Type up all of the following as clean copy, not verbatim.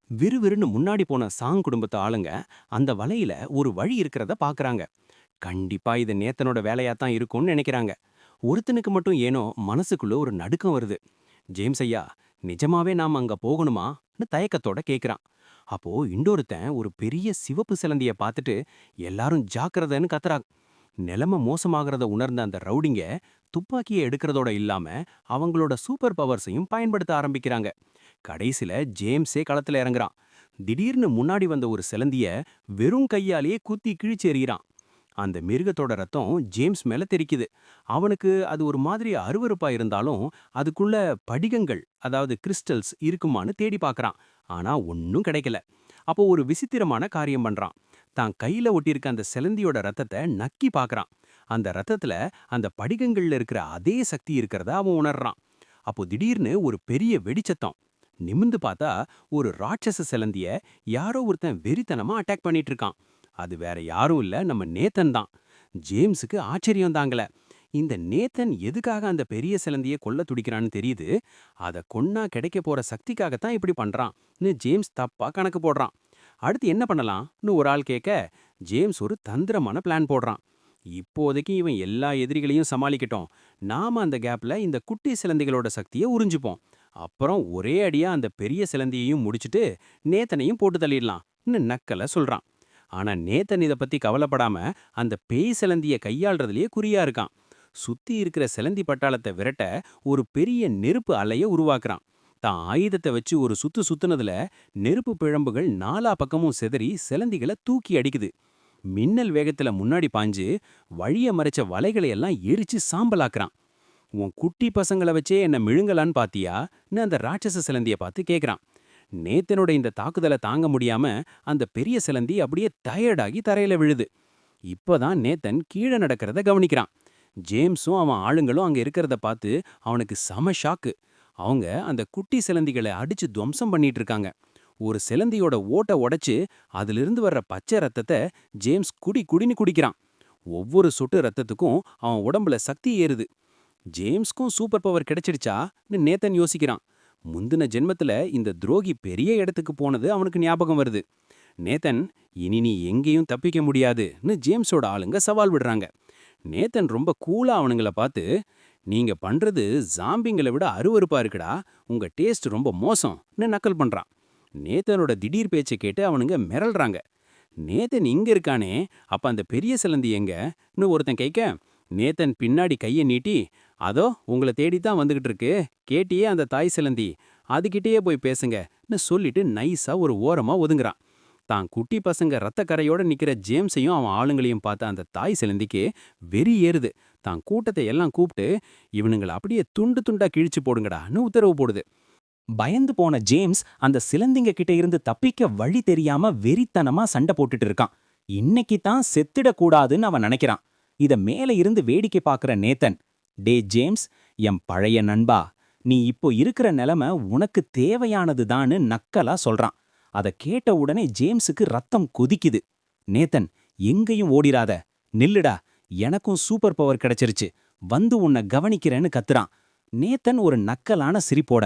விறுவிறுன்னு முன்னாடி போன சாங் குடும்பத்து ஆளுங்க அந்த வலையில ஒரு வழி இருக்கிறத பாக்குறாங்க. கண்டிப்பா இது நேத்தனோட வேலையா தான் இருக்கும்னு நினைக்கிறாங்க. ஒருத்தனுக்கு மட்டும் ஏனோ மனசுக்குள்ள ஒரு நடுக்கம் வருது. ஜேம்ஸ் ஐயா, நிஜமாவே நாம அங்க போகணுமான்னு தயக்கத்தோட கேக்குறான். அப்போ இன்னொருத்தன் ஒரு பெரிய சிவப்பு சிலந்திய பார்த்துட்டு எல்லாரும் ஜாக்கிரதைன்னு கத்துறாங்க. நிலைமை மோசமாகறத உணர்ந்த அந்த ரவுடிங்க துப்பாக்கியை எடுக்கிறதோட இல்லாம அவங்களோட சூப்பர் பவர்ஸையும் பயன்படுத்த ஆரம்பிக்கிறாங்க. கடைசில ஜேம்ஸே களத்துல இறங்குறான். திடீர்னு முன்னாடி வந்த ஒரு சிலந்திய வெறும் கையாலேயே குத்தி கிழிச்சு எறிகிறான். அந்த மிருகத்தோட ரத்தம் ஜேம்ஸ் மேல தெறிக்குது. அவனுக்கு அது ஒரு மாதிரி அருவருப்பா இருந்தாலும் அதுக்குள்ள படிகங்கள், அதாவது கிறிஸ்டல்ஸ் இருக்குமான்னு தேடி பார்க்கறான். ஆனா ஒன்னும் கிடைக்கல. அப்போ ஒரு விசித்திரமான காரியம் பண்றான். தான் கையில ஒட்டியிருக்க அந்த சிலந்தியோட ரத்தத்தை நக்கி பார்க்கறான். அந்த ரத்தத்துல அந்த படிகங்கள்ல இருக்கிற அதே சக்தி இருக்கிறத அவன் உணர்றான். அப்போ திடீர்னு ஒரு பெரிய வெடிச்சத்தம். நிமிந்து பார்த்தா ஒரு ராட்சச சிலந்திய யாரோ ஒருத்தன் வெறித்தனமா அட்டாக் பண்ணிட்டு இருக்கான். அது வேற யாரும் இல்ல, நம்ம நேத்தன் தான். ஜேம்ஸுக்கு ஆச்சரியம் தாங்கல. இந்த நேத்தன் எதுக்காக அந்த பெரிய சிலந்திய கொல்ல துடிக்கிறான்னு தெரியுது. அத கொன்னா கிடைக்க போற சக்திக்காகத்தான் இப்படி பண்றான்னு ஜேம்ஸ் தப்பா கணக்கு போடுறான். அடுத்து என்ன பண்ணலாம்னு ஒரு ஆள் கேட்க, ஜேம்ஸ் ஒரு தந்திரமான பிளான் போடுறான். இப்போதைக்கு இவன் எல்லா எதிரிகளையும் சமாளிக்கட்டும். நாம அந்த கேப்ல இந்த குட்டி சிலந்திகளோட சக்தியை உறிஞ்சுப்போம். அப்புறம் ஒரே அடியா அந்த பெரிய சிலந்தியையும் முடிச்சிட்டு நேத்தனையும் போட்டு தள்ளிடலாம்னு நக்கல சொல்றான். ஆனா நேத்தன் இத பத்தி கவலைப்படாம அந்த பேய் சிலந்திய கையாள்றதுலயே குறியா இருக்கான். சுத்தி இருக்கிற சிலந்தி பட்டாளத்தை விரட்ட ஒரு பெரிய நெருப்பு அலைய உருவாக்குறான். தான் ஆயுதத்தை வச்சு ஒரு சுத்து சுத்துனதுல நெருப்பு பிழம்புகள் நாலா பக்கமும் சிதறி சிலந்திகளை தூக்கி அடிக்குது. மின்னல் வேகத்துல முன்னாடி பாஞ்சு வழிய மறைச்ச வலைகளை எல்லாம் எரிச்சு சாம்பலாக்குறான். உன் குட்டி பசங்கள வச்சே என்ன மிழுங்கலான்னு பாத்தியான்னு அந்த ராட்சச சிலந்திய பார்த்து கேக்குறான். நேத்தனோட இந்த தாக்குதலை தாங்க முடியாம அந்த பெரிய சிலந்தி அப்படியே டயர்டாகி தரையில விழுது. இப்பதான் நேத்தன் கீழே நடக்கிறத கவனிக்கிறான். ஜேம்ஸும் அவன் ஆளுங்களும் அங்க இருக்கிறத பார்த்து அவனுக்கு செம ஷாக்கு. அவங்க அந்த குட்டி சிலந்திகளை அடிச்சு துவம்சம் பண்ணிட்டு இருக்காங்க. ஒரு சிலந்தியோட ஓட்ட உடைச்சு அதிலிருந்து வர்ற பச்சை ரத்தத்தை ஜேம்ஸ் குடி குடின்னு குடிக்கிறான். ஒவ்வொரு சொட்டு ரத்தத்துக்கும் அவன் உடம்புல சக்தி ஏறுது. ஜேம்ஸ்க்கும் சூப்பர் பவர் கிடைச்சிடுச்சான்னு நேத்தன் யோசிக்கிறான். முந்தின ஜென்மத்துல இந்த துரோகி பெரிய இடத்துக்கு போனது அவனுக்கு ஞாபகம் வருது. நேத்தன், இனி நீ எங்கேயும் தப்பிக்க முடியாதுன்னு ஜேம்ஸோட ஆளுங்க சவால் விடுறாங்க. நேத்தன் ரொம்ப கூலா அவனுங்கள பார்த்து, நீங்க பண்றது ஜாம்பிங்களை விட அருவருப்பா இருக்குடா, உங்க டேஸ்ட் ரொம்ப மோசம்னு நக்கல் பண்றான். நேத்தனோட திடீர் பேச்சை கேட்டு அவனுங்க மிரள்றாங்க. நேத்தன் இங்க இருக்கானே, அப்ப அந்த பெரிய சிலந்தி எங்கன்னு ஒருத்தன் கேட்க, நேத்தன் பின்னாடி கையை நீட்டி, அதோ உங்களை தேடித்தான் வந்துகிட்டு இருக்கு, கேட்டியே அந்த தாய் சிலந்தி, அதுகிட்டயே போய் பேசுங்கன்னு சொல்லிட்டு நைஸா ஒரு ஓரமா ஒதுங்குறான். தான் குட்டி பசங்க ரத்த கரையோட நிக்கிற ஜேம்ஸையும் அவன் ஆளுங்களையும் பார்த்த அந்த தாய் சிலந்திக்கு வெறி ஏறுது. தான் கூட்டத்தை எல்லாம் கூப்பிட்டு இவனுங்களை அப்படியே துண்டு துண்டா கிழிச்சு போடுங்கடான்னு உத்தரவு போடுது. பயந்து போன ஜேம்ஸ் அந்த சிலந்திங்க கிட்ட இருந்து தப்பிக்க வழி தெரியாம வெறித்தனமா சண்டை போட்டுட்டு இருக்கான். இன்னைக்கு தான் செத்திடக்கூடாதுன்னு அவன் நினைக்கிறான். இத மேல இருந்து வேடிக்கை பார்க்கற நேத்தன், டே ஜேம்ஸ், என் பழைய நண்பா, நீ இப்போ இருக்கிற நிலைமை உனக்கு தேவையானதுதான்னு நக்கலா சொல்றான். அத கேட்ட உடனே ஜேம்ஸுக்கு ரத்தம் கொதிக்குது. நேத்தன், எங்கேயும் ஓடிராத, நில்லுடா, எனக்கும் சூப்பர் பவர் கிடைச்சிருச்சு, வந்து உன்னை கவனிக்கிறேன்னு கத்துறான். நேத்தன் ஒரு நக்கலான சிரிப்போட,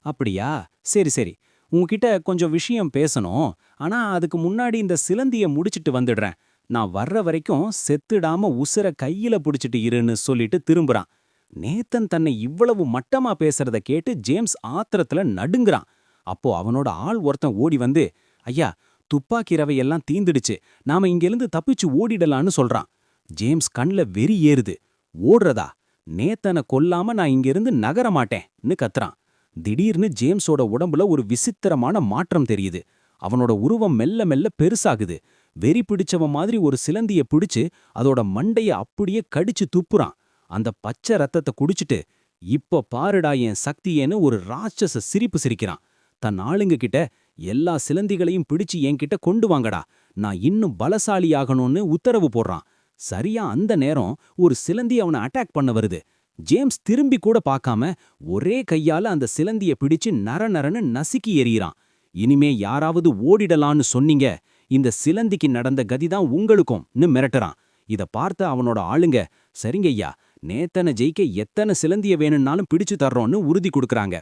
அப்படியா, சரி சரி, உன்கிட்ட கொஞ்சம் விஷயம் பேசணும், ஆனா அதுக்கு முன்னாடி இந்த சிலந்திய முடிச்சிட்டு வந்துடுறேன், நான் வர்ற வரைக்கும் செத்துடாம உசுர கையில புடிச்சிட்டு இருன்னு சொல்லிட்டு திரும்புறான். நேத்தன் தன்னை இவ்வளவு மட்டமா பேசுறத கேட்டு ஜேம்ஸ் ஆத்திரத்துல நடுங்குறான். அப்போ அவனோட ஆள் ஒருத்தன் ஓடி வந்து, ஐயா, துப்பாக்கி ரவையெல்லாம் தீந்துடுச்சு, நாம இங்கிருந்து தப்பிச்சு ஓடிடலான்னு சொல்றான். ஜேம்ஸ் கண்ல வெறி ஏறுது. ஓடுறதா? நேத்தனை கொல்லாம நான் இங்கிருந்து நகர மாட்டேன்னு கத்துறான். திடீர்னு ஜேம்ஸோட உடம்புல ஒரு விசித்திரமான மாற்றம் தெரியுது. அவனோட உருவம் மெல்ல மெல்ல பெருசாகுது. வெறி பிடிச்சவன் மாதிரி ஒரு சிலந்திய பிடிச்சு அதோட மண்டைய அப்படியே கடிச்சு துப்புறான். அந்த பச்சை ரத்தத்தை குடிச்சிட்டு, இப்ப பாருடா என் சக்தியேன்னு ஒரு ராட்சச சிரிப்பு சிரிக்கிறான். தன் ஆளுங்க கிட்ட, எல்லா சிலந்திகளையும் பிடிச்சு என்கிட்ட கொண்டு வாங்கடா, நான் இன்னும் பலசாலியாகணும்னு உத்தரவு போடுறான். சரியா அந்த நேரம் ஒரு சிலந்தி அவனை அட்டாக் பண்ண வருது. ஜேம்ஸ் திரும்பி கூட பார்க்காம ஒரே கையால அந்த சிலந்திய பிடிச்சு நரநரன்னு நசுக்கி எறிகிறான். இனிமே யாராவது ஓடிடலான்னு சொன்னீங்க, இந்த சிலந்திக்கு நடந்த கதிதான் உங்களுக்கும்னு மிரட்டுறான். இத பார்த்த அவனோட ஆளுங்க, சரிங்கய்யா, நேத்தனை ஜெயிக்க எத்தனை சிலந்திய வேணும்னாலும் பிடிச்சு தர்றோம்னு உறுதி கொடுக்கறாங்க.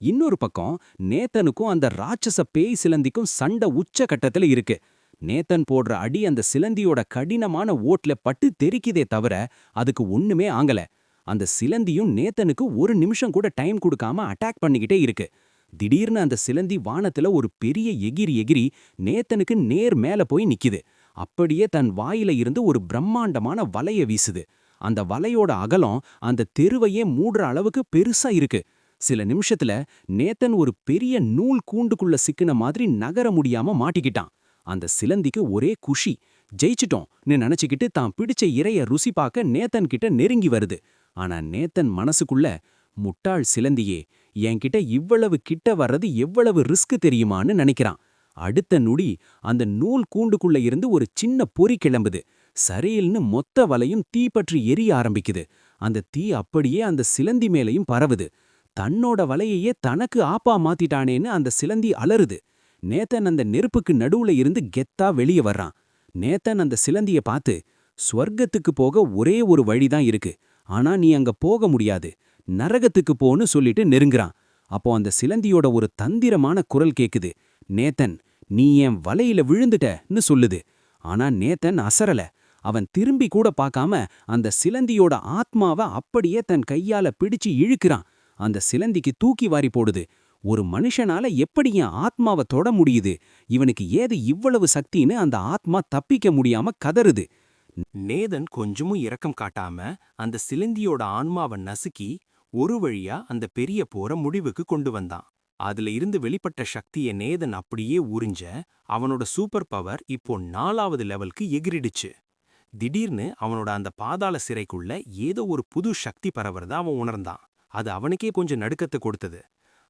இன்னொரு பக்கம் நேத்தனுக்கும் அந்த ராட்சச பேய் சிலந்திக்கும் சண்டை உச்ச கட்டத்துல இருக்கு. நேத்தன் போடுற அடி அந்த சிலந்தியோட கடினமான ஓட்ல பட்டு தெறிக்குதே தவிர அதுக்கு ஒண்ணுமே ஆங்கல. அந்த சிலந்தியும் நேத்தனுக்கு ஒரு நிமிஷம் கூட டைம் கொடுக்காம அட்டாக் பண்ணிக்கிட்டே இருக்கு. திடீர்னு அந்த சிலந்தி வானத்துல ஒரு பெரிய எகிரி எகிரி நேத்தனுக்கு நேர் மேல போய் நிக்குது. அப்படியே தன் வாயில இருந்து ஒரு பிரம்மாண்டமான வலைய வீசுது. அந்த வலையோட அகலம் அந்த தெருவையே மூடுற அளவுக்கு பெருசா இருக்கு. சில நிமிஷத்துல நேத்தன் ஒரு பெரிய நூல் கூண்டுக்குள்ள சிக்கின மாதிரி நகர முடியாம மாட்டிக்கிட்டான். அந்த சிலந்திக்கு ஒரே குஷி. ஜெயிச்சிட்டோம்னு நினைச்சுக்கிட்டு தான் பிடிச்ச இரைய ருசி பார்க்க நேத்தன் கிட்ட நெருங்கி வருது. ஆனா நேத்தன் மனசுக்குள்ள, முட்டாள் சிலந்தியே, என்கிட்ட இவ்வளவு கிட்ட வர்றது எவ்வளவு ரிஸ்க் தெரியுமான்னு நினைக்கிறான். அடுத்த நொடி அந்த நூல் கூண்டுக்குள்ள இருந்து ஒரு சின்ன பொறி கிளம்புது. சரேல்னு மொத்த வலையும் தீப்பற்றி எரிய ஆரம்பிக்குது. அந்த தீ அப்படியே அந்த சிலந்தி மேலையும் பரவுது. தன்னோட வலையையே தனக்கு ஆப்பா மாத்திட்டானேன்னு அந்த சிலந்தி அலறுது. நேத்தன் அந்த நெருப்புக்கு நடுவுல இருந்து கெத்தா வெளியே வர்றான். நேத்தன் அந்த சிலந்திய பார்த்து, ஸ்வர்க்கத்துக்கு போக ஒரே ஒரு வழிதான் இருக்கு, ஆனா நீ அங்க போக முடியாது, நரகத்துக்கு போன்னு சொல்லிட்டு நெருங்குறான். அப்போ அந்த சிலந்தியோட ஒரு தந்திரமான குரல் கேக்குது. நேத்தன், நீ என் வலையில விழுந்துட்டன்னு சொல்லுது. ஆனா நேத்தன் அசரல. அவன் திரும்பி கூட பார்க்காம அந்த சிலந்தியோட ஆத்மாவ அப்படியே தன் கையால பிடிச்சு இழுக்கிறான். அந்த சிலந்திக்கு தூக்கி வாரி போடுது. ஒரு மனுஷனால எப்படி என் ஆத்மாவை தொட முடியுது, இவனுக்கு ஏது இவ்வளவு சக்தின்னு அந்த ஆத்மா தப்பிக்க முடியாம கதறுது. நேதன் கொஞ்சமும் இரக்கம் காட்டாம அந்த சிலந்தியோட ஆன்மாவை நசுக்கி ஒரு வழியா அந்த பெரிய போரை முடிவுக்கு கொண்டு வந்தான். அதுல இருந்து வெளிப்பட்ட சக்திய நேதன் அப்படியே உறிஞ்ச அவனோட சூப்பர் பவர் இப்போ 4வது லெவலுக்கு எகிரிடுச்சு. திடீர்னு அவனோட அந்த பாதாள சிறைக்குள்ள ஏதோ ஒரு புது சக்தி பரவறத அவன் உணர்ந்தான். அது அவனுக்கே கொஞ்சம் நடுக்கத்தை கொடுத்தது.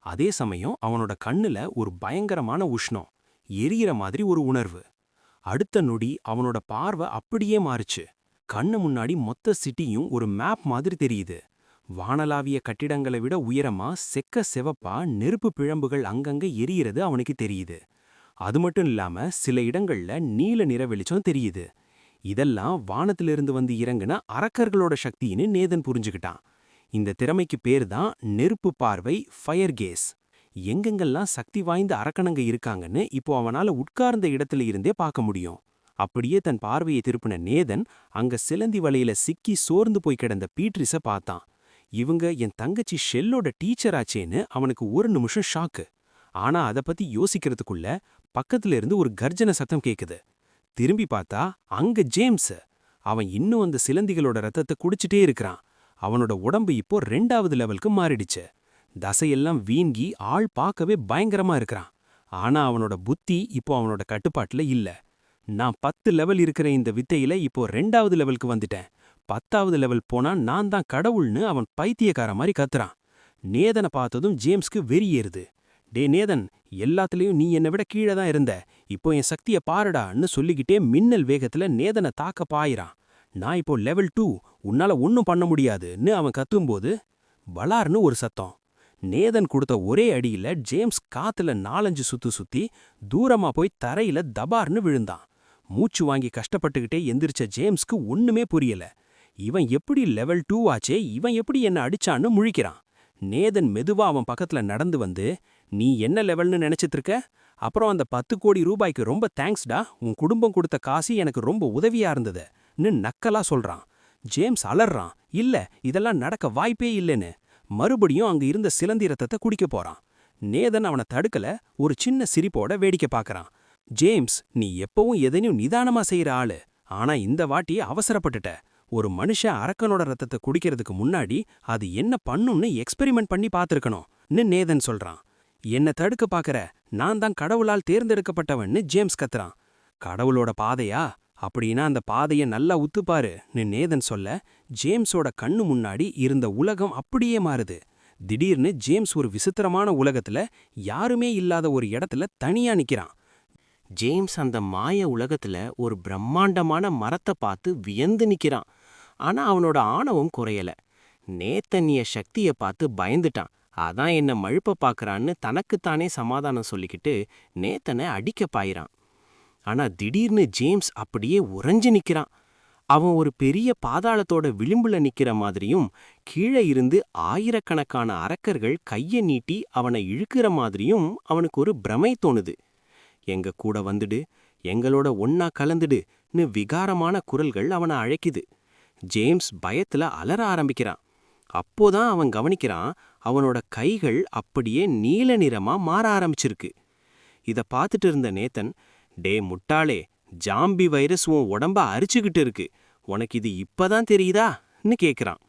அதே சமயம் அவனோட கண்ணுல ஒரு பயங்கரமான உஷ்ணம், எரியிற மாதிரி ஒரு உணர்வு. அடுத்த நொடி அவனோட பார்வை அப்படியே மாறுச்சு. கண்ணு முன்னாடி மொத்த சிட்டியும் ஒரு மேப் மாதிரி தெரியுது. வானளாவிய கட்டிடங்களை விட உயரமா செக்க செவப்பா நெருப்பு பிழம்புகள் அங்கங்க எரியறது அவனுக்கு தெரியுது. அது மட்டும் இல்லாம சில இடங்கள்ல நீல நிற வெளிச்சம் தெரியுது. இதெல்லாம் வானத்திலிருந்து வந்து இறங்குன அரக்கர்களோட சக்தின்னு நேதன் புரிஞ்சுக்கிட்டான். இந்த திறமைக்கு பேரு தான் நெருப்பு பார்வை, ஃபயர் கேஸ். எங்கெங்கெல்லாம் சக்தி வாய்ந்த அரக்கணங்க இருக்காங்கன்னு இப்போ அவனால உட்கார்ந்த இடத்துல இருந்தே பார்க்க முடியும். அப்படியே தன் பார்வையை திருப்பின நேதன் அங்க சிலந்தி வலையில சிக்கி சோர்ந்து போய் கிடந்த பீட்ரிஸ பார்த்தான். இவங்க என் தங்கச்சி ஷெல்லோட டீச்சர் ஆச்சேன்னு அவனுக்கு ஒரு நிமிஷம் ஷாக்கு. ஆனா அத பத்தி யோசிக்கிறதுக்குள்ள பக்கத்துல இருந்து ஒரு கர்ஜன சத்தம் கேக்குது. திரும்பி பார்த்தா அங்க ஜேம்ஸ். அவன் இன்னும் அந்த சிலந்திகளோட ரத்தத்தை குடிச்சிட்டே இருக்கிறான். அவனோட உடம்பு இப்போ 2வது லெவலுக்கு மாறிடுச்சு. தசையெல்லாம் வீங்கி ஆள் பார்க்கவே பயங்கரமா இருக்கிறான். ஆனா அவனோட புத்தி இப்போ அவனோட கட்டுப்பாட்டுல இல்ல. நான் 10 லெவல் இருக்கிற இந்த வித்தையில இப்போ 2வது லெவலுக்கு வந்துட்டேன். 10வது லெவல் போனா நான் தான் கடவுள்னு அவன் பைத்தியக்கார மாதிரி கத்துறான். நேதனை பார்த்ததும் ஜேம்ஸ்க்கு வெறி ஏறுது. டே நேதன், எல்லாத்துலயும் நீ என்னை விட கீழே தான் இருந்த, இப்போ என் சக்திய பாருடான்னு சொல்லிக்கிட்டே மின்னல் வேகத்துல நேதனை தாக்க பாயிறான். நான் இப்போ லெவல் 2, உன்னால ஒன்னும் பண்ண முடியாதுன்னு அவன் கத்தும்போது பலார்னு ஒரு சத்தம். நேதன் கொடுத்த ஒரே அடியில ஜேம்ஸ் காத்துல 4-5 சுத்து சுத்தி தூரமா போய் தரையில தபார்னு விழுந்தான். மூச்சு வாங்கி கஷ்டப்பட்டுக்கிட்டே எந்திரிச்ச ஜேம்ஸ்க்கு ஒண்ணுமே புரியல. இவன் எப்படி லெவல் 2 ஆச்சே, இவன் எப்படி என்ன அடிச்சான்னு முழிக்கிறான். நேதன் மெதுவா அவன் பக்கத்துல நடந்து வந்து, நீ என்ன லெவல்னு நினைச்சிட்டு இருக்க? அப்புறம் அந்த 10 கோடி ரூபாய்க்கு ரொம்ப தேங்க்ஸ்டா, உன் குடும்பம் கொடுத்த காசு எனக்கு ரொம்ப உதவியா இருந்ததுன்னு நக்கலா சொல்றான். ஜேம்ஸ் அலறான், இல்ல இதெல்லாம் நடக்க வாய்ப்பே இல்லைன்னு. மறுபடியும் அங்க இருந்த சிலந்தி ரத்தத்தை குடிக்க போறான். நேதன் அவனை தடுக்கல, ஒரு சின்ன சிரிப்போட வேடிக்கை பார்க்கறான். ஜேம்ஸ், நீ எப்பவும் எதையும் நிதானமா செய்யற ஆளு, ஆனா இந்த வாட்டி அவசரப்பட்டுட்ட. ஒரு மனுஷன் அரக்கனோட ரத்தத்தை குடிக்கிறதுக்கு முன்னாடி அது என்ன பண்ணும்னு எக்ஸ்பெரிமெண்ட் பண்ணி பார்த்திருக்கணும்னு நேதன் சொல்றான். என்ன தடுக்க பார்க்கற, நான் தான் கடவுளால் தேர்ந்தெடுக்கப்பட்டவன்னு ஜேம்ஸ் கத்துறான். கடவுளோட பாதையா? அப்படின்னா அந்த பாதையை நல்லா உத்துப்பாருன்னு நேதன் சொல்ல, ஜேம்ஸோட கண்ணு முன்னாடி இருந்த உலகம் அப்படியே மாறுது. திடீர்னு ஜேம்ஸ் ஒரு விசித்திரமான உலகத்துல யாருமே இல்லாத ஒரு இடத்துல தனியா நிக்கிறான். ஜேம்ஸ் அந்த மாய உலகத்துல ஒரு பிரம்மாண்டமான மரத்தை பார்த்து வியந்து நிக்கிறான். ஆனா அவனோட ஆணவம் குறையல. நேத்தன்ய சக்திய பார்த்து பயந்துட்டான். அதான் என்ன மழுப்ப பாக்குறான்னு தனக்குத்தானே சமாதானம் சொல்லிக்கிட்டு நேத்தனை அடிக்க பாயிறான். ஆனா திடீர்னு ஜேம்ஸ் அப்படியே உறைஞ்சு நிக்கிறான். அவன் ஒரு பெரிய பாதாளத்தோட விளிம்புல நிக்கிற மாதிரியும், கீழே இருந்து ஆயிரக்கணக்கான அரக்கர்கள் கைய நீட்டி அவனை இழுக்கிற மாதிரியும் அவனுக்கு ஒரு பிரமை தோணுது. எங்க கூட வந்துடு, எங்களோட ஒன்னா கலந்துடுன்னு விகாரமான குரல்கள் அவனை அழைக்குது. ஜேம்ஸ் பயத்துல அலற ஆரம்பிக்கிறான். அப்போதான் அவன் கவனிக்கிறான், அவனோட கைகள் அப்படியே நீல நிறமா மாற ஆரம்பிச்சிருக்கு. இத பார்த்துட்டு இருந்த நேத்தன், டே முட்டாளே, ஜாம்பி வைரஸ் உன் உடம்ப அரிச்சுக்கிட்டு இருக்கு, உனக்கு இது இப்பதான் தெரியுதான்னு கேக்குறான்.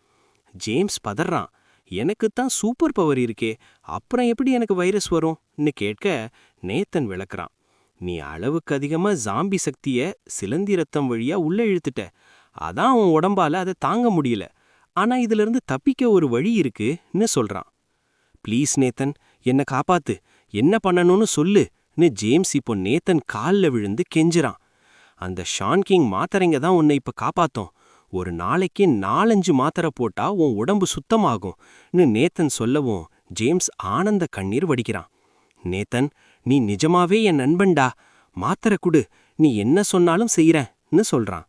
ஜேம்ஸ் பதறான். எனக்குத்தான் சூப்பர் பவர் இருக்கே, அப்புறம் எப்படி எனக்கு வைரஸ் வரும்னு கேட்க நேத்தன் விளக்குறான். நீ அளவுக்கு அதிகமா ஜாம்பி சக்திய சிலந்தி ரத்தம் வழியா உள்ள இழுத்துட்ட, அதான் உன் உடம்பால அதை தாங்க முடியல. ஆனா இதிலிருந்து தப்பிக்க ஒரு வழி இருக்குன்னு சொல்றான். ப்ளீஸ் நேத்தன், என்ன காப்பாத்து, என்ன பண்ணணும்னு சொல்லுன்னு ஜேம்ஸ் இப்போ நேத்தன் கால்ல விழுந்து கெஞ்சுறான். அந்த ஷான் கிங் மாத்திரைங்க தான் உன்னை இப்ப காப்பாத்தோம். ஒரு நாளைக்கு 4-5 மாத்திரை போட்டா உன் உடம்பு சுத்தமாகும்னு நேத்தன் சொல்லவும் ஜேம்ஸ் ஆனந்த கண்ணீர் வடிக்கிறான். நேத்தன், நீ நிஜமாவே என் நண்பன்டா, மாத்திரை குடு, நீ என்ன சொன்னாலும் செய்யறேன்னு சொல்றான்.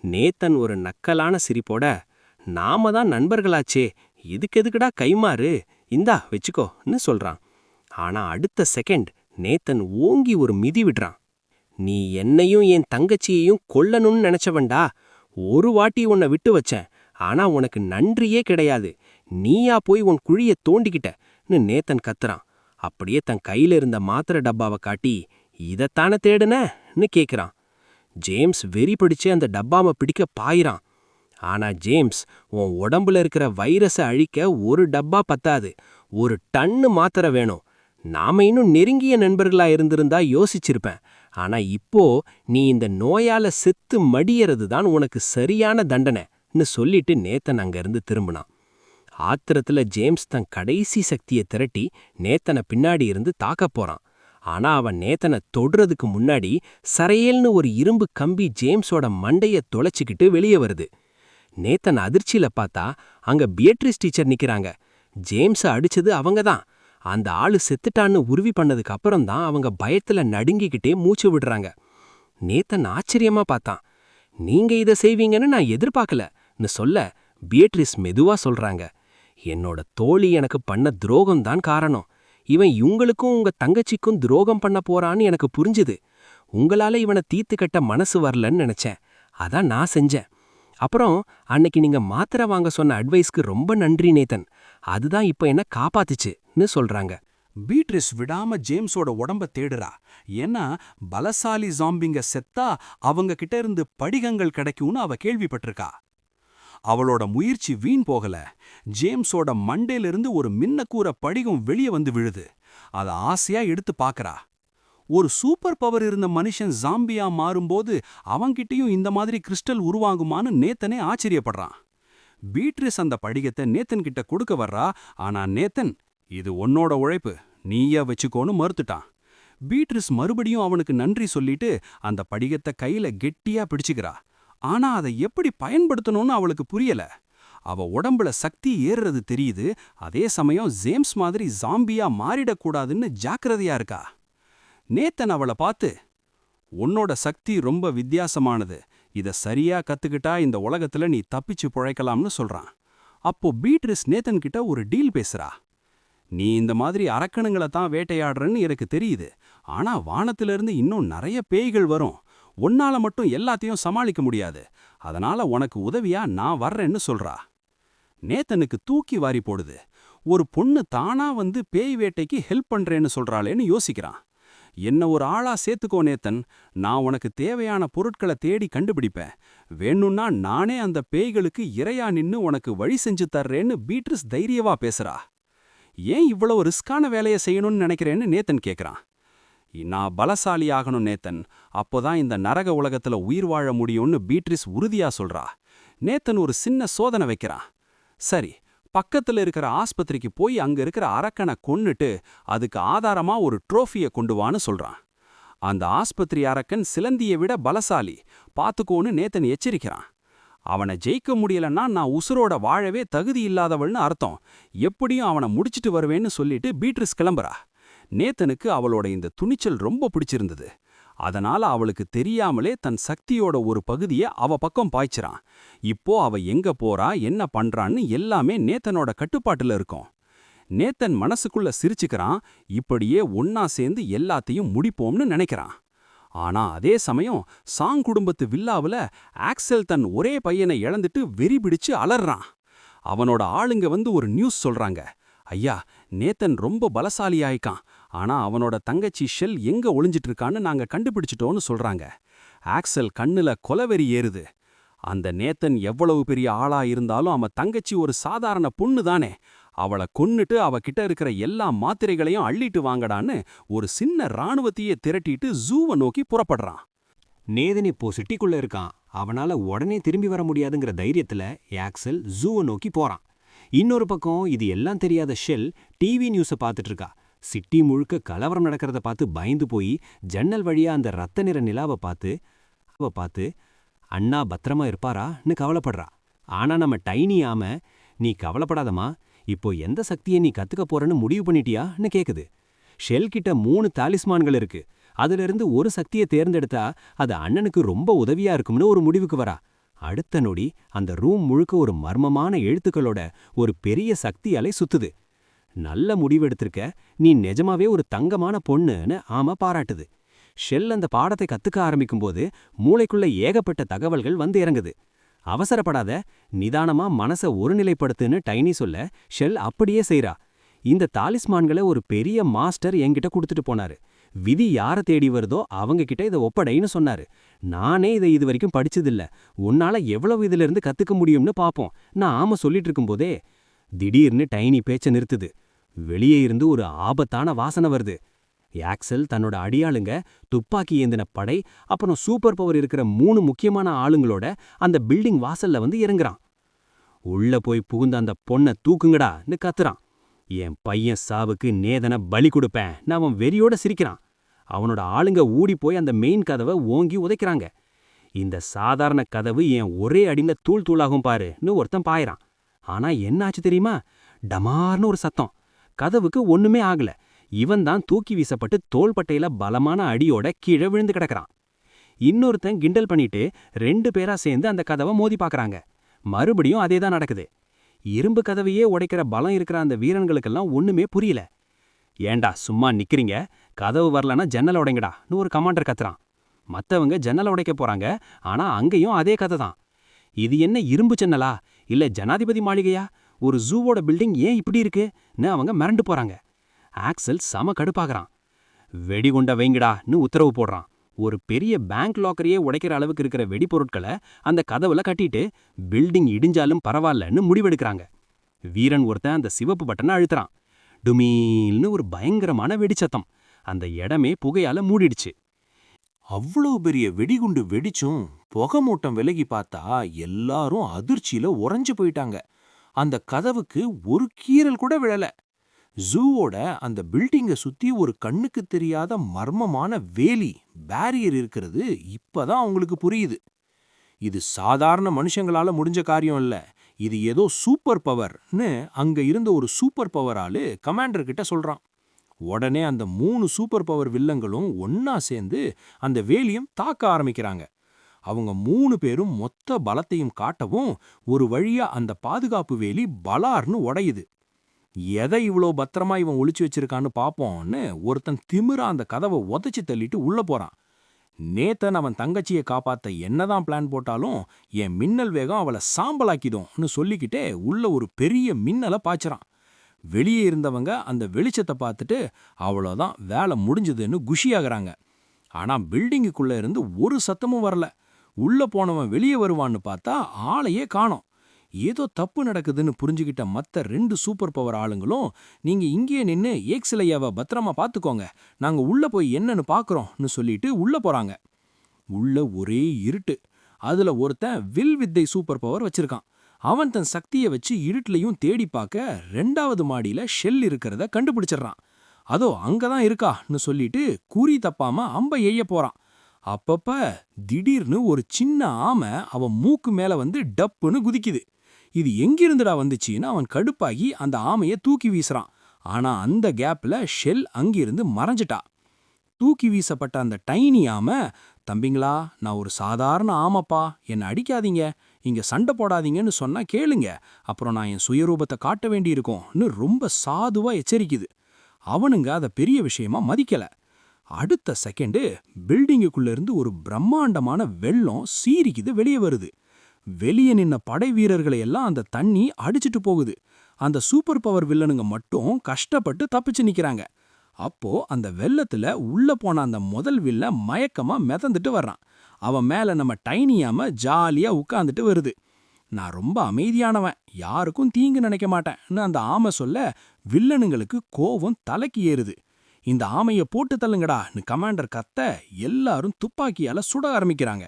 நேத்தன் ஒரு நக்கலான சிரிப்போட, நாம தான் நண்பர்களாச்சே, இதுக்கு எதுக்குடா கைமாறு, இந்தா வச்சுக்கோன்னு சொல்றான். ஆனா அடுத்த செகண்ட் நேத்தன் ஓங்கி ஒரு மிதி விடுறான். நீ என்னையும் என் தங்கச்சியையும் கொல்லணும்னு நினைச்சவன்டா. ஒரு வாட்டி உன்னை விட்டு வச்சேன், ஆனா உனக்கு நன்றியே கிடையாது. நீயா போய் உன் குழிய தோண்டிக்கிட்டன்னு நேத்தன் கத்துறான். அப்படியே தன் கையில இருந்த மாத்திரை டப்பாவை காட்டி, இதத்தானே தேடுனன்னு கேக்குறான். ஜேம்ஸ் வெறி பிடிச்சு அந்த டப்பாவை பிடிக்க பாயிறான். ஆனா ஜேம்ஸ், உன் உடம்புல இருக்கிற வைரஸை அழிக்க ஒரு டப்பா பத்தாது, 1 டன்னு மாத்திரை வேணும். நாம இன்னும் நெருங்கிய நண்பர்களா இருந்திருந்தா யோசிச்சிருப்பேன். ஆனா இப்போ நீ இந்த நோயால செத்து மடியறது தான் உனக்கு சரியான தண்டனைன்னு சொல்லிட்டு நேத்தன் அங்கிருந்து திரும்பினான். ஆத்திரத்துல ஜேம்ஸ் தன் கடைசி சக்தியை திரட்டி நேத்தனை பின்னாடி இருந்து தாக்கப் போறான். ஆனா அவன் நேத்தனை தொடுறதுக்கு முன்னாடி சரையேல்னு ஒரு இரும்பு கம்பி ஜேம்ஸோட மண்டைய தொலைச்சிக்கிட்டு வெளியே வருது. நேத்தன் அதிர்ச்சியில பார்த்தா அங்க பியட்ரிஸ் டீச்சர் நிக்கிறாங்க. ஜேம்ஸ அடிச்சது அவங்க தான். அந்த ஆளு செத்துட்டான்னு உறுதி பண்ணதுக்கு அப்புறம் தான் அவங்க பயத்துல நடுங்கிக்கிட்டே மூச்சு விடுறாங்க. நேத்தன் ஆச்சரியமா பார்த்தான். நீங்க இத செய்வீங்கன்னு நான் எதிர்பார்க்கலன்னு சொல்ல பியட்ரிஸ் மெதுவா சொல்றாங்க, என்னோட தோழி எனக்கு பண்ண துரோகம் தான் காரணம். இவன் இவங்களுக்கும் உங்க தங்கச்சிக்கும் துரோகம் பண்ண போறான்னு எனக்கு புரிஞ்சுது. உங்களால இவனை தீர்த்து கட்ட மனசு வரலன்னு நினைச்சேன், அதான் நான் செஞ்சேன். அப்புறம் அன்னைக்கு நீங்க மாத்திரை வாங்க சொன்ன அட்வைஸ்க்கு ரொம்ப நன்றி நேத்தன், அதுதான் இப்ப என்ன காப்பாத்துச்சுன்னு சொல்றாங்க. பீட்ரிஸ் விடாம ஜேம்ஸோட உடம்ப தேடுறா. ஏன்னா பலசாலி ஜாம்பிங்க செத்தா அவங்க கிட்ட இருந்து படிகங்கள் கிடைக்கும்னு அவ கேள்விப்பட்டிருக்கா. அவளோட முயற்சி வீண் போகல. ஜேம்ஸோட மண்டையிலிருந்து ஒரு மின்னக்கூற படிகம் வெளியே வந்து விழுது. அத ஆசையா எடுத்து பார்க்கறா. ஒரு சூப்பர் பவர் இருந்த மனுஷன் ஜாம்பியா மாறும்போது அவங்கிட்டயும் இந்த மாதிரி கிறிஸ்டல் உருவாகுமான்னு நேத்தனே ஆச்சரியப்படுறான். பீட்ரிஸ் அந்த படிகத்தை நேத்தன் கிட்ட கொடுக்க வர்றா. ஆனா நேத்தன், இது உன்னோட உழைப்பு, நீயா வச்சுக்கோன்னு மறுத்துட்டான். பீட்ரிஸ் மறுபடியும் அவனுக்கு நன்றி சொல்லிட்டு அந்த படிகத்தை கையில கெட்டியா பிடிச்சுக்கிறா. ஆனா அதை எப்படி பயன்படுத்தணும்னு அவளுக்கு புரியல. அவ உடம்புல சக்தி ஏறுறது தெரியுது, அதே சமயம் ஜேம்ஸ் மாதிரி ஜாம்பியா மாறிடக்கூடாதுன்னு ஜாக்கிரதையா இருக்கா. நேத்தன் அவளை பார்த்து, உன்னோட சக்தி ரொம்ப வித்தியாசமானது, இத சரியா கத்துக்கிட்டா இந்த உலகத்துல நீ தப்பிச்சு பிழைக்கலாம்னு சொல்றான். அப்போ பீட்ரிஸ் நேத்தன் கிட்ட ஒரு டீல் பேசுறா. நீ இந்த மாதிரி அரக்கணுங்களை தான் வேட்டையாடுறன்னு எனக்கு தெரியுது, ஆனா வானத்திலிருந்து இன்னும் நிறைய பேய்கள் வரும், உன்னால மட்டும் எல்லாத்தையும் சமாளிக்க முடியாது, அதனால உனக்கு உதவியா நான் வர்றேன்னு சொல்றா. நேத்தனுக்கு தூக்கி வாரி போடுது. ஒரு பொண்ணு தானா வந்து பேய் வேட்டைக்கு ஹெல்ப் பண்றேன்னு சொல்றாளேன்னு யோசிக்கிறான். என்ன ஒரு ஆளா சேர்த்துக்கோ நேத்தன், நான் உனக்கு தேவையான பொருட்களை தேடி கண்டுபிடிப்பேன், வேணும்னா நானே அந்த பேய்களுக்கு இரையா நின்னு உனக்கு வழி செஞ்சு தர்றேன்னு பீட்ரிஸ் தைரியவா பேசுறா. ஏன் இவ்வளவு ரிஸ்கான வேலையை செய்யணும்னு நினைக்கிறேன்னு நேத்தன் கேட்கறான். நான் பலசாலி ஆகணும் நேத்தன், அப்போதான் இந்த நரக உலகத்துல உயிர் வாழ முடியும்னு பீட்ரிஸ் உறுதியா சொல்றா. நேத்தன் ஒரு சின்ன சோதனை வைக்கிறான். சரி, பக்கத்துல இருக்கிற ஆஸ்பத்திரிக்கு போய் அங்க இருக்கிற அரக்கனை கொன்னுட்டு அதுக்கு ஆதாரமா ஒரு ட்ரோஃபியை கொண்டு வான்னு சொல்றான். அந்த ஆஸ்பத்திரி அரக்கன் சிலந்தியை விட பலசாலி, பாத்துக்கோன்னு நேத்தன் எச்சரிக்கிறான். அவனை ஜெயிக்க முடியலன்னா நான் உசுரோட வாழவே தகுதி இல்லாதவள்னு அர்த்தம், எப்படியும் அவனை முடிச்சிட்டு வருவேன்னு சொல்லிட்டு பீட்ரிஸ் கிளம்புறா. நேத்தனுக்கு அவளோட இந்த துணிச்சல் ரொம்ப பிடிச்சிருந்தது. அதனால அவளுக்கு தெரியாமலே தன் சக்தியோட ஒரு பகுதிய அவ பக்கம் பாய்ச்சிரான். இப்போ அவ எங்க போறா, என்ன பண்றான்னு எல்லாமே நேத்தனோட கட்டுப்பாட்டுல இருக்கும். நேத்தன் மனசுக்குள்ள சிரிச்சுக்கிறான், இப்படியே ஒன்னா சேர்ந்து எல்லாத்தையும் முடிப்போம்னு நினைக்கிறான். ஆனா அதே சமயம் சாங் குடும்பத்து வில்லாவுல ஆக்சல் தன் ஒரே பையனை இழந்துட்டு வெறி பிடிச்சு அலறான். அவனோட ஆளுங்க வந்து ஒரு நியூஸ் சொல்றாங்க. ஐயா, நேத்தன் ரொம்ப பலசாலியாயிக்கான். ஆனா அவனோட தங்கச்சி ஷெல் எங்க ஒளிஞ்சிட்டு இருக்கான்னு நாங்க கண்டுபிடிச்சிட்டோன்னு சொல்றாங்க. ஆக்சல் கண்ணுல கொலவெறி ஏறுது. அந்த நேத்தன் எவ்வளவு பெரிய ஆளா இருந்தாலும் அவன் தங்கச்சி ஒரு சாதாரண பொண்ணு தானே. அவளை கொன்னுட்டு அவகிட்ட இருக்கிற எல்லா மாத்திரைகளையும் அள்ளிட்டு வாங்கடான்னு ஒரு சின்ன ராணுவத்தையே திரட்டிட்டு ஜூவை நோக்கி புறப்படுறான். நேதன் இப்போ சிட்டிக்குள்ள இருக்கான். அவனால உடனே திரும்பி வர முடியாதுங்கிற தைரியத்துல ஆக்சல் ஜூவை நோக்கி போறான். இன்னொரு பக்கம் இது எல்லாம் தெரியாத ஷெல் டிவி நியூஸை பார்த்துட்டு இருக்கா. சிட்டி முழுக்க கலவரம் நடக்கிறத பார்த்து பயந்து போய் ஜன்னல் வழியா அந்த ரத்த நிற நிலாவை பார்த்து அண்ணா பத்திரமா இருப்பாரான்னு கவலைப்படுறா. ஆனா நம்ம டைனி ஆம, நீ கவலைப்படாதம்மா, இப்போ எந்த சக்தியை நீ கத்துக்க போறன்னு முடிவு பண்ணிட்டியான்னு கேக்குது. ஷெல் கிட்ட 3 தாலிஸ்மான்கள் இருக்கு. அதுல இருந்து ஒரு சக்தியை தேர்ந்தெடுத்தா அது அண்ணனுக்கு ரொம்ப உதவியா இருக்கும்னு ஒரு முடிவுக்கு வரா. அடுத்த நொடி அந்த ரூம் முழுக்க ஒரு மர்மமான எழுத்துக்களோட ஒரு பெரிய சக்தி அலை சுத்துது. நல்ல முடிவெடுத்திருக்க, நீ நிஜமாவே ஒரு தங்கமான பொண்ணுன்னு ஆமா பாராட்டுது. ஷெல் அந்த பாடத்தை கத்துக்க ஆரம்பிக்கும்போது மூளைக்குள்ள ஏகப்பட்ட தகவல்கள் வந்து இறங்குது. அவசரப்படாத, நிதானமா மனசை ஒருநிலைப்படுத்துன்னு டைனி சொல்ல ஷெல் அப்படியே செய்றா. இந்த தாலிஸ்மான்களை ஒரு பெரிய மாஸ்டர் என்கிட்ட கொடுத்துட்டு போனாரு. விதி யாரை தேடி வருதோ அவங்க கிட்ட இதை ஒப்படைன்னு சொன்னாரு. நானே இதை இது வரைக்கும் படிச்சதில்ல. உன்னால எவ்வளவு இதுல இருந்து கத்துக்க முடியும்னு பாப்போம். நான் ஆமா சொல்லிட்டு இருக்கும்போதே திடீர்னு டைனி பேச்ச நிறுத்துது. வெளியே இருந்து ஒரு ஆபத்தான வாசனை வருது. ஆக்சல் தன்னோட அடியாளுங்க, துப்பாக்கி ஏந்தின படை, அப்புறம் சூப்பர் பவர் இருக்கிற 3 முக்கியமான ஆளுங்களோட அந்த பில்டிங் வாசல்ல வந்து இறங்குறான். உள்ள போய் புகுந்த அந்த பொண்ணை தூக்குங்கடான்னு கத்துறான். என் பையன் சாவுக்கு நேதனை பலி கொடுப்பேன் அவன் வெறியோட சிரிக்கிறான். அவனோட ஆளுங்க ஊடி போய் அந்த மெயின் கதவை ஓங்கி உதைக்கிறாங்க. இந்த சாதாரண கதவு என் ஒரே அடியில தூள் தூளாகும் பாருன்னு ஒருத்தன் பாயிறான். ஆனா என்னாச்சு தெரியுமா? டமார்னு ஒரு சத்தம். கதவுக்கு ஒண்ணுமே ஆகல. இவன் தான் தூக்கி வீசப்பட்டு தோள்பட்டையில பலமான அடியோட கீழே விழுந்து கிடக்கிறான். இன்னொருத்தன் கிண்டல் பண்ணிட்டு 2 பேரா சேர்ந்து அந்த கதவை மோதி பாக்குறாங்க. மறுபடியும் அதேதான் நடக்குது. இரும்பு கதவையே உடைக்கிற பலம் இருக்கிற அந்த வீரன்களுக்கெல்லாம் ஒண்ணுமே புரியல. ஏண்டா சும்மா நிக்கிறீங்க, கதவு வரலன்னா ஜன்னல் உடைங்கடான்னு ஒரு கமாண்டர் கத்துறான். மத்தவங்க ஜன்னல் உடைக்க போறாங்க. ஆனா அங்கேயும் அதே கதை தான். இது என்ன இரும்பு ஜன்னலா இல்ல ஜனாதிபதி மாளிகையா? ஒரு ஜூவோட பில்டிங் ஏன் இப்படி இருக்குன்னு அவங்க மிரண்டு போறாங்க. ஆக்சல் சம கடுப்பாகிறான். வெடிகுண்ட வைங்கடான்னு உத்தரவு போடுறான். ஒரு பெரிய பேங்க் லாக்கரையே உடைக்கிற அளவுக்கு இருக்கிற வெடிபொருட்களை அந்த கதவுல கட்டிட்டு பில்டிங் இடிஞ்சாலும் பரவாயில்லன்னு முடிவெடுக்கிறாங்க. வீரன் ஒருத்தன் அந்த சிவப்பு பட்டனை அழுத்துறான். டுமீல்னு ஒரு பயங்கரமான வெடிச்சத்தம். அந்த இடமே புகையால மூடிடுச்சு. அவ்வளவு பெரிய வெடிகுண்டு வெடிச்சும் புகை மூட்டம் விலகி பார்த்தா எல்லாரும் அதிர்ச்சியில உறைஞ்சு போயிட்டாங்க. அந்த கதவுக்கு ஒரு கீறல் கூட விழல. ஜூவோட அந்த பில்டிங்கை சுத்தி ஒரு கண்ணுக்கு தெரியாத மர்மமான வேலி பேரியர் இருக்கிறது இப்பதான் அவங்களுக்கு புரியுது. இது சாதாரண மனுஷங்களால முடிஞ்ச காரியம் இல்ல. இது ஏதோ சூப்பர் பவர்னு அங்க இருந்த ஒரு சூப்பர் பவர் ஆளு கமாண்டர் கிட்ட சொல்றான். உடனே அந்த 3 சூப்பர் பவர் வில்லங்களும் ஒன்னா சேர்ந்து அந்த வேலியும் தாக்க ஆரம்பிக்கிறாங்க. அவங்க 3 பேரும் மொத்த பலத்தையும் காட்டவும் ஒரு வழியா அந்த பாதுகாப்பு வேலி பலார்னு உடையுது. எதை இவ்வளோ பத்திரமா இவன் ஒளிச்சு வச்சிருக்கான்னு பாப்போம்னு ஒருத்தன் திமிரா அந்த கதவை உதைச்சு தள்ளிட்டு உள்ள போறான். நேத்தன் அவன் தங்கச்சியை காப்பாத்த என்னதான் பிளான் போட்டாலும் என் மின்னல் வேகம் அவளை சாம்பலாக்கிடும்னு சொல்லிக்கிட்டே உள்ள ஒரு பெரிய மின்னலை பாய்ச்சறான். வெளியே இருந்தவங்க அந்த வெளிச்சத்தை பார்த்துட்டு அவ்வளோதான் வேலை முடிஞ்சதுன்னு குஷியாகிறாங்க. ஆனா பில்டிங்குக்குள்ள இருந்து ஒரு சத்தமும் வரல. உள்ள போனவன் வெளியே வருவான்னு பார்த்தா ஆளையே காணோம். ஏதோ தப்பு நடக்குதுன்னு புரிஞ்சுக்கிட்ட மற்ற 2 சூப்பர் பவர் ஆளுங்களும், நீங்க இங்கேயே நின்னு ஏக்ஸிலையாவை பத்திரமா பார்த்துக்கோங்க, நாங்க உள்ள போய் என்னன்னு பார்க்கறோம்னு சொல்லிட்டு உள்ள போறாங்க. உள்ள ஒரே இருட்டு. அதுல ஒருத்தன் வில் வித்தை சூப்பர் பவர் வச்சிருக்கான். அவன் தன் சக்தியை வச்சு இருட்டுலையும் தேடி பார்க்க 2வது மாடியில ஷெல் இருக்கிறத கண்டுபிடிச்சிடறான். அதோ அங்கதான் இருக்கான்னு சொல்லிட்டு குறி தப்பாம அம்பை எய்ய போறான். அப்பப்ப திடீர்னு ஒரு சின்ன ஆமை அவன் மூக்கு மேல வந்து டப்புன்னு குதிக்குது. இது எங்கிருந்துடா வந்துச்சுன்னு அவன் கடுப்பாகி அந்த ஆமையை தூக்கி வீசுறான். ஆனா அந்த கேப்ல ஷெல் அங்கிருந்து மறைஞ்சிட்டா. தூக்கி வீசப்பட்ட அந்த டைனி ஆமை, தம்பிங்களா, நான் ஒரு சாதாரண ஆமைப்பா, என்னை அடிக்காதீங்க, இங்க சண்டை போடாதீங்கன்னு சொன்னா கேளுங்க, அப்புறம் நான் என் சுயரூபத்தை காட்ட வேண்டியிருக்கும்னு ரொம்ப சாதுவா எச்சரிக்குது. அவனுங்க அத பெரிய விஷயமா மதிக்கல. அடுத்த செகண்டு பில்டிங்குக்குள்ள இருந்து ஒரு பிரம்மாண்டமான வெள்ளம் சீறிக்குது வெளியே வருது. வெளியே நின்ன படை வீரர்களை எல்லாம் அந்த தண்ணி அடிச்சிட்டு போகுது. அந்த சூப்பர் பவர் வில்லனுங்க மட்டும் கஷ்டப்பட்டு தப்பிச்சு நிக்கிறாங்க. அப்போ அந்த வெள்ளத்துல உள்ள போன அந்த முதல் வில்லன் மயக்கமா மிதந்துட்டு வர்றான். அவன் மேல நம்ம டைனியாம ஜாலியா உட்கார்ந்துட்டு வருது. நான் ரொம்ப அமைதியானவன், யாருக்கும் தீங்கு நினைக்க மாட்டேன்னு அந்த ஆமை சொல்ல, வில்லனுங்களுக்கு கோவம் தலைக்கு ஏறுது. இந்த ஆமைய போட்டு தள்ளுங்கடான்னு கமாண்டர் கத்த, எல்லாரும் துப்பாக்கியால சுட ஆரம்பிக்கிறாங்க.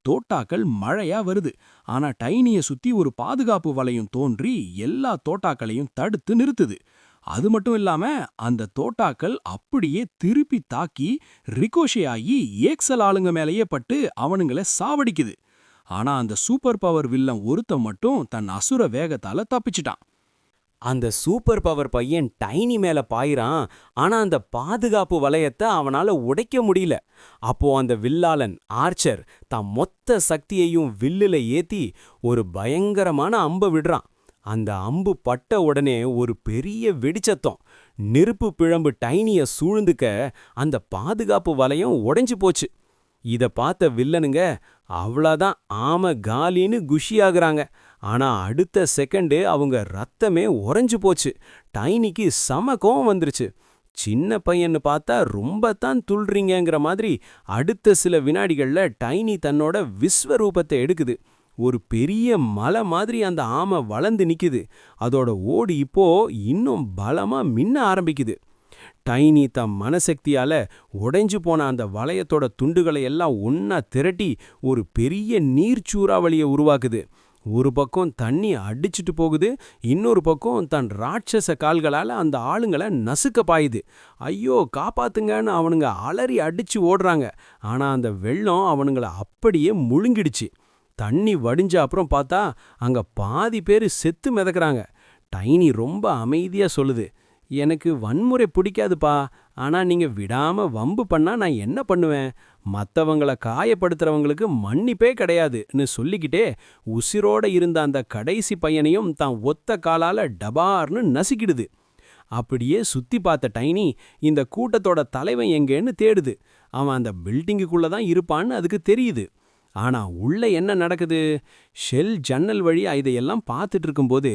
தோட்டாக்கள் மழையா வருது. ஆனா டைனிய சுத்தி ஒரு பாதுகாப்பு வலையும் தோன்றி எல்லா தோட்டாக்களையும் தடுத்து நிறுத்துது. அது மட்டும் இல்லாம அந்த தோட்டாக்கள் அப்படியே திருப்பி தாக்கி ரிகோஷே ஆகி ஏக்சல் ஆளுங்க மேலேயே பட்டு அவனுங்கள சாவடிக்குது. ஆனா அந்த சூப்பர் பவர் வில்லன் ஒருத்தன் மட்டும் தன் அசுர வேகத்தால தப்பிச்சிட்டான். அந்த சூப்பர் பவர் பையன் டைனி மேல பாயிறான். ஆனா அந்த பாதுகாப்பு வளையத்தை அவனால உடைக்க முடியல. அப்போ அந்த வில்லாளன் ஆர்ச்சர் தான் மொத்த சக்தியையும் வில்லுல ஏத்தி ஒரு பயங்கரமான அம்பை விடுறான். அந்த அம்பு பட்ட உடனே ஒரு பெரிய வெடிச்சத்தம். நெருப்பு பிழம்பு டைனிய சூழ்ந்துக்க அந்த பாதுகாப்பு வளையம் உடைஞ்சு போச்சு. இத பார்த்த வில்லனுங்க அவ்வளோதான், ஆமை காலின்னு குஷியாகுறாங்க. ஆனா அடுத்த செகண்டு அவங்க ரத்தமே உறைஞ்சு போச்சு. டைனிக்கு செம கோவம் வந்துருச்சு. சின்ன பையன்னு பார்த்தா ரொம்ப தான் துள்றீங்கிற மாதிரி அடுத்த சில வினாடிகள்ல டைனி தன்னோட விஸ்வரூபத்தை எடுக்குது. ஒரு பெரிய மலை மாதிரி அந்த ஆமை வளர்ந்து நிக்குது. அதோட ஓடு இப்போ இன்னும் பலமா மின்ன ஆரம்பிக்குது. டைனி தம் மனசக்தியால உடைஞ்சு போன அந்த வளையத்தோட துண்டுகளை எல்லாம் ஒன்னா திரட்டி ஒரு பெரிய நீர்ச்சூறாவளியை உருவாக்குது. ஒரு பக்கம் தண்ணி அடிச்சுட்டு போகுது, இன்னொரு பக்கம் தன் ராட்சச கால்களால அந்த ஆளுங்களை நசுக்க பாயுது. ஐயோ காப்பாத்துங்கன்னு அவனுங்க அலறி அடிச்சு ஓடுறாங்க. ஆனா அந்த வெள்ளம் அவனுங்கள அப்படியே முழுங்கிடுச்சு. தண்ணி வடிஞ்ச அப்புறம் பார்த்தா அங்க பாதி பேரு செத்து மிதக்குறாங்க. டைனி ரொம்ப அமைதியா சொல்லுது, எனக்கு வன்முறை பிடிக்காதுப்பா, ஆனா நீங்க விடாம வம்பு பண்ணா நான் என்ன பண்ணுவேன்? மத்தவங்கள காயப்படுத்துறவங்களுக்கு மன்னிப்பே கிடையாதுன்னு சொல்லிக்கிட்டே உசிரோட இருந்த அந்த கடைசி பையனையும் தான் ஒத்த காலால டபார்னு நசுக்கிடுது. அப்படியே சுத்தி பார்த்த டைனி இந்த கூட்டத்தோட தலைவன் எங்கேன்னு தேடுது. அவன் அந்த பில்டிங்குக்குள்ள தான் இருப்பான்னு அதுக்கு தெரியுது. ஆனா உள்ள என்ன நடக்குது? ஷெல் ஜன்னல் வழியா இதையெல்லாம் பார்த்துட்டு இருக்கும்போது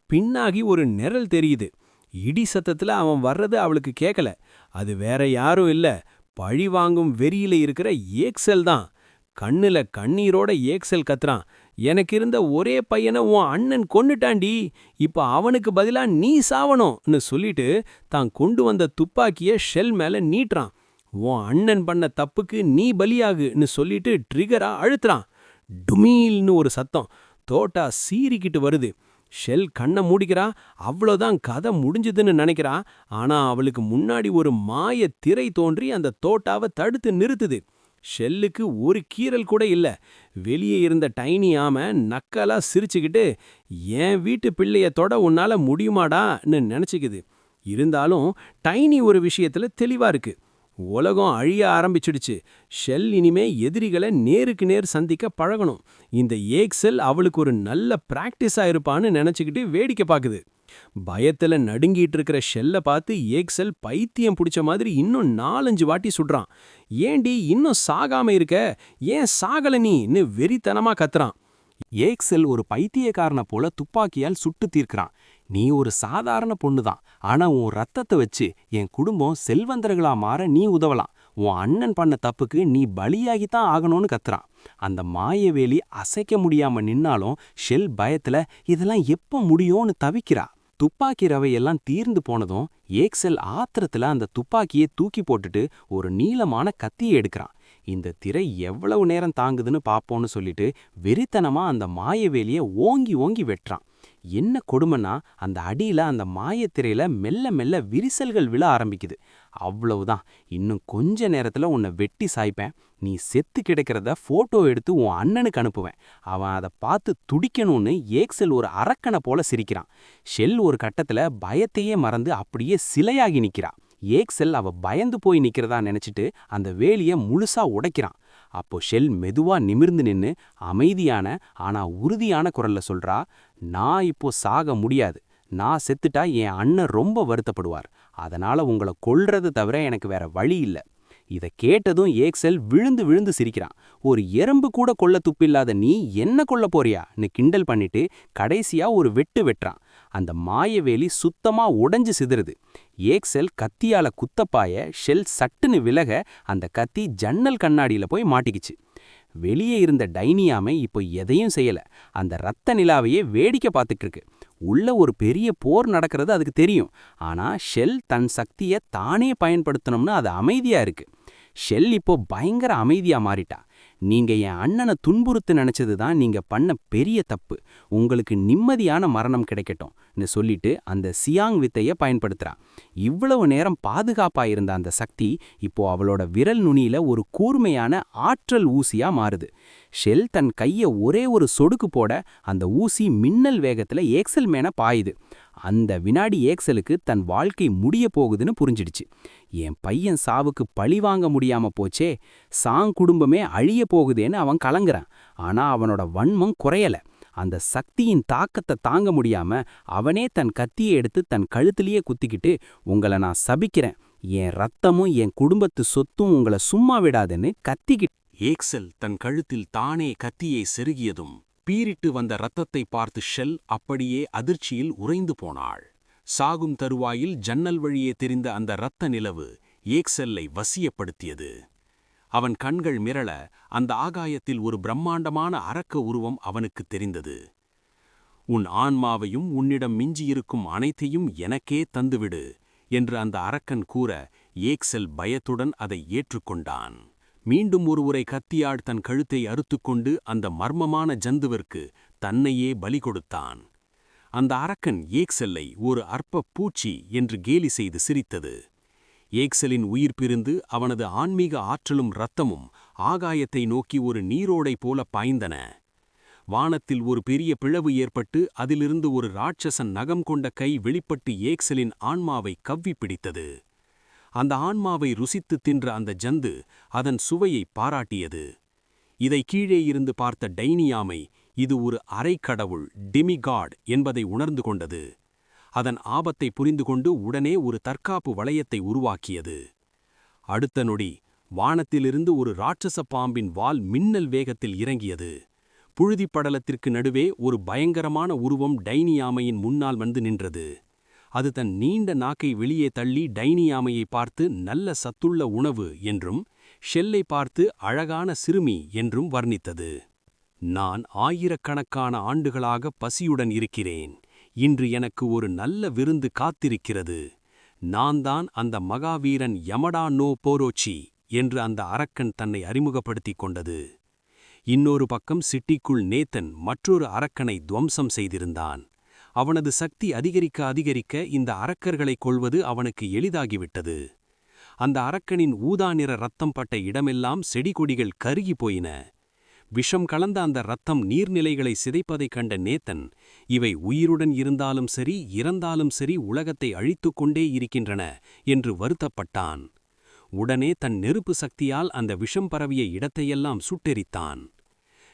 பின்னாகி ஒரு நிழல் தெரியுது. இடி சத்தத்துல அவன் வர்றது அவளுக்கு கேட்கல. அது வேற யாரும் இல்ல, பழி வாங்கும் வெறியில இருக்கிற ஏக்சல் தான். கண்ணுல கண்ணீரோட ஏக்சல் கத்துறான், எனக்கு இருந்த ஒரே பையனை உன் அண்ணன் கொன்னுட்டாண்டி, இப்ப அவனுக்கு பதிலா நீ சாவணும்னு சொல்லிட்டு தான் கொண்டு வந்த துப்பாக்கிய ஷெல் மேல நீட்டுறான். உன் அண்ணன் பண்ண தப்புக்கு நீ பலியாகுன்னு சொல்லிட்டு ட்ரிகரா அழுத்துறான். டுமீல்னு ஒரு சத்தம். தோட்டா சீறிக்கிட்டு வருது. ஷெல் கண்ணை மூடிக்கிறா. அவ்வளோதான், கதை முடிஞ்சுதுன்னு நினைக்கிறா. ஆனா அவளுக்கு முன்னாடி ஒரு மாய திரை தோன்றி அந்த தோட்டாவை தடுத்து நிறுத்துது. ஷெல்லுக்கு ஒரு கீறல் கூட இல்ல. வெளியே இருந்த டைனி ஆமை நக்கலா சிரிச்சுக்கிட்டு, என் வீட்டு பிள்ளைய தொட உன்னால முடியுமாடான்னு நினைச்சுக்குது. இருந்தாலும் டைனி ஒரு விஷயத்துல தெளிவா இருக்கு. உலகம் அழிய ஆரம்பிச்சிடுச்சு. ஷெல் இனிமே எதிரிகளை நேருக்கு நேர் சந்திக்க பழகணும். இந்த ஏக்செல் அவளுக்கு ஒரு நல்ல பிராக்டிஸா இருப்பான்னு நினைச்சுக்கிட்டு வேடிக்கை பார்க்குது. பயத்துல நடுங்கிட்டு இருக்கிற ஷெல்லை பார்த்து ஏக்செல் பைத்தியம் பிடிச்ச மாதிரி இன்னும் 4-5 வாட்டி சுடுறான். ஏண்டி இன்னும் சாகாம இருக்க, ஏன் சாகல நீன்னு வெறித்தனமா கத்துறான். ஏக்செல் ஒரு பைத்தியக்காரனை போல துப்பாக்கியால் சுட்டு தீர்க்கிறான். நீ ஒரு சாதாரண பொண்ணுதான், ஆனா உன் ரத்தத்தை வச்சு என் குடும்பம் செல்வந்தர்களா மாற நீ உதவலாம். உன் அண்ணன் பண்ண தப்புக்கு நீ பலியாகித்தான் ஆகணும்னு கத்துறான். அந்த மாயவேலி அசைக்க முடியாம நின்னாலும் ஷெல் பயத்துல இதெல்லாம் எப்ப முடியும்னு தவிக்கிறா. துப்பாக்கி ரவையெல்லாம் தீர்ந்து போனதும் ஏக்செல் ஆத்திரத்துல அந்த துப்பாக்கியை தூக்கி போட்டுட்டு ஒரு நீளமான கத்தியை எடுக்கிறான். இந்த திரை எவ்வளவு நேரம் தாங்குதுன்னு பாப்போன்னு சொல்லிட்டு வெறித்தனமா அந்த மாயவேலியை ஓங்கி ஓங்கி வெட்டுறான். என்ன கொடுமைன்னா, அந்த அடியில அந்த மாயத்திரையில மெல்ல மெல்ல விரிசல்கள் விழ ஆரம்பிக்குது. அவ்வளவுதான், இன்னும் கொஞ்ச நேரத்துல உன்னை வெட்டி சாய்ப்பேன். நீ செத்து கிடக்கிறத போட்டோ எடுத்து உன் அண்ணனுக்கு அனுப்புவேன். அவன் அதை பார்த்து துடிக்கணும்னு ஏக்செல் ஒரு அரக்கனை போல சிரிக்கிறான். ஷெல் ஒரு கட்டத்துல பயத்தையே மறந்து அப்படியே சிலையாகி நிக்கிறா. ஏக்செல் அவ பயந்து போய் நிக்கிறதா நினைச்சிட்டு அந்த வேலிய முழுசா உடைக்கிறான். அப்போ ஷெல் மெதுவா நிமிர்ந்து நின்னு அமைதியான ஆனா உறுதியான குரல்ல சொல்றா, நான் இப்போ சாக முடியாது. நான் செத்துட்டா என் அண்ணன் ரொம்ப வருத்தப்படுவார். அதனால உங்களை கொல்றதை தவிர எனக்கு வேற வழி இல்ல. இத கேட்டதும் ஏக்செல் விழுந்து விழுந்து சிரிக்கிறான். ஒரு எறும்பு கூட கொல்ல துப்பில்லாத நீ என்ன கொல்ல போறியான்னு கிண்டல் பண்ணிட்டு கடைசியா ஒரு வெட்டு வெட்டுறான். அந்த மாயவேலி சுத்தமா உடைஞ்சு சிதறுது. ஏக்செல் கத்தியால குத்தப்பாய ஷெல் சட்டுன்னு விலக அந்த கத்தி ஜன்னல் கண்ணாடியில போய் மாட்டிக்கிச்சு. வெளியே இருந்த டைனியாமை இப்போ எதையும் செய்யல. அந்த ரத்த நிலாவையே வேடிக்கை பார்த்துட்டு இருக்கு. உள்ள ஒரு பெரிய போர் நடக்கிறது அதுக்கு தெரியும். ஆனா ஷெல் தன் சக்தியை தானே பயன்படுத்தணும்னு அது அமைதியா இருக்கு. ஷெல் இப்போ பயங்கர அமைதியா மாறிட்டா. நீங்க என் அண்ணனை துன்புறுத்து நினைச்சது தான் நீங்க பண்ண பெரிய தப்பு. உங்களுக்கு நிம்மதியான மரணம் கிடைக்கட்டும்னு சொல்லிட்டு அந்த சியாங் வித்தைய பயன்படுத்துறா. இவ்வளவு நேரம் பாதுகாப்பா இருந்த அந்த சக்தி இப்போ அவளோட விரல் நுனியில ஒரு கூர்மையான ஆற்றல் ஊசியா மாறுது. ஷெல் தன் கைய ஒரே ஒரு சொடுக்கு போட அந்த ஊசி மின்னல் வேகத்துல ஏக்செல் மேல பாயுது. அந்த வினாடி ஏக்செலுக்கு தன் வாழ்க்கை முடிய போகுதுன்னு புரிஞ்சிடுச்சு. என் பையன் சாவுக்கு பழி வாங்க முடியாம போச்சே, சாங் குடும்பமே அழிய போகுதேன்னு அவன் கலங்குறான். ஆனா அவனோட வன்மம் குறையல. அந்த சக்தியின் தாக்கத்தை தாங்க முடியாம அவனே தன் கத்தியை எடுத்து தன் கழுத்திலேயே குத்திக்கிட்டு, உங்களை நான் சபிக்கிறேன், என் ரத்தமும் என் குடும்பத்து சொத்தும் உங்களை சும்மா விடாதுன்னு கத்திக்கிட்டு. ஏக்செல் தன் கழுத்தில் தானே கத்தியை செருகியதும் பீரிட்டு வந்த ரத்தத்தை பார்த்து ஷெல் அப்படியே அதிர்ச்சியில் உறைந்து போனாள். சாகும் தருவாயில் ஜன்னல் வழியே தெரிந்த அந்த இரத்த நிலவு ஏக்செல்லை வசியப்படுத்தியது. அவன் கண்கள் மிரள அந்த ஆகாயத்தில் ஒரு பிரம்மாண்டமான அரக்க உருவம் அவனுக்கு தெரிந்தது. உன் ஆன்மாவையும் உன்னிடம் மிஞ்சியிருக்கும் அனைத்தையும் எனக்கே தந்துவிடு என்று அந்த அரக்கன் கூற ஏக்செல் பயத்துடன் அதை ஏற்றுக்கொண்டான். மீண்டும் ஒருமுறை கத்தியால் தன் கழுத்தை அறுத்துக்கொண்டு அந்த மர்மமான ஜந்துவிற்கு தன்னையே பலி கொடுத்தான். அந்த அரக்கன் ஏக்செல்லை ஒரு அற்ப பூச்சி என்று கேலி செய்து சிரித்தது. ஏக்செலின் உயிர் பிரிந்து அவனது ஆன்மீக ஆற்றலும் இரத்தமும் ஆகாயத்தை நோக்கி ஒரு நீரோடை போல பாய்ந்தன. வானத்தில் ஒரு பெரிய பிளவு ஏற்பட்டு அதிலிருந்து ஒரு ராட்சசன் நகம் கொண்ட கை வெளிப்பட்டு ஏக்செலின் ஆன்மாவை கவ்வி பிடித்தது. அந்த ஆன்மாவை ருசித்து தின்ற அந்த ஜந்து அதன் சுவையை பாராட்டியது. இதை கீழே இருந்து பார்த்த டைனியாமை இது ஒரு அரைக்கடவுள் டெமிகாட் என்பதை உணர்ந்து கொண்டது. அதன் ஆபத்தை புரிந்து கொண்டு உடனே ஒரு தற்காப்பு வளையத்தை உருவாக்கியது. அடுத்த நொடி வானத்திலிருந்து ஒரு ராட்சச பாம்பின் வால் மின்னல் வேகத்தில் இறங்கியது. புழுதிப்படலத்திற்கு நடுவே ஒரு பயங்கரமான உருவம் டைனியாமையின் முன்னால் வந்து நின்றது. அது தன் நீண்ட நாக்கை வெளியே தள்ளி டைனியாமையை பார்த்து நல்ல சத்துள்ள உணவு என்றும் ஷெல்லை பார்த்து அழகான சிறுமி என்றும் வர்ணித்தது. நான் ஆயிரக்கணக்கான ஆண்டுகளாக பசியுடன் இருக்கிறேன். இன்று எனக்கு ஒரு நல்ல விருந்து காத்திருக்கிறது. நான் தான் அந்த மகாவீரன் யமடா நோ போரோச்சி என்று அந்த அரக்கன் தன்னை அறிமுகப்படுத்திக் கொண்டது. இன்னொரு பக்கம் சிட்டிக்குள் நேத்தன் மற்றொரு அரக்கனை துவம்சம் செய்திருந்தான். அவனது சக்தி அதிகரிக்க அதிகரிக்க இந்த அரக்கர்களைக் கொள்வது அவனுக்கு எளிதாகிவிட்டது. அந்த அரக்கனின் ஊதா நிற ரத்தம் பட்ட இடமெல்லாம் செடிகொடிகள் கருகி போயின. விஷம் கலந்த அந்த ரத்தம் நீர்நிலைகளை சிதைப்பதைக் கண்ட நேத்தன், இவை உயிருடன் இருந்தாலும் சரி இறந்தாலும் சரி உலகத்தை அழித்துக்கொண்டே இருக்கின்றன என்று வருத்தப்பட்டான். உடனே தன் நெருப்பு சக்தியால் அந்த விஷம் பரவிய இடத்தையெல்லாம் சுட்டெரித்தான்.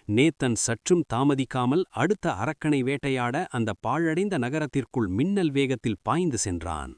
நேத்தன் சற்றும் தாமதிக்காமல் அடுத்த அரக்கனை வேட்டையாட அந்த பாழடைந்த நகரத்திற்குள் மின்னல் வேகத்தில் பாய்ந்து சென்றான்.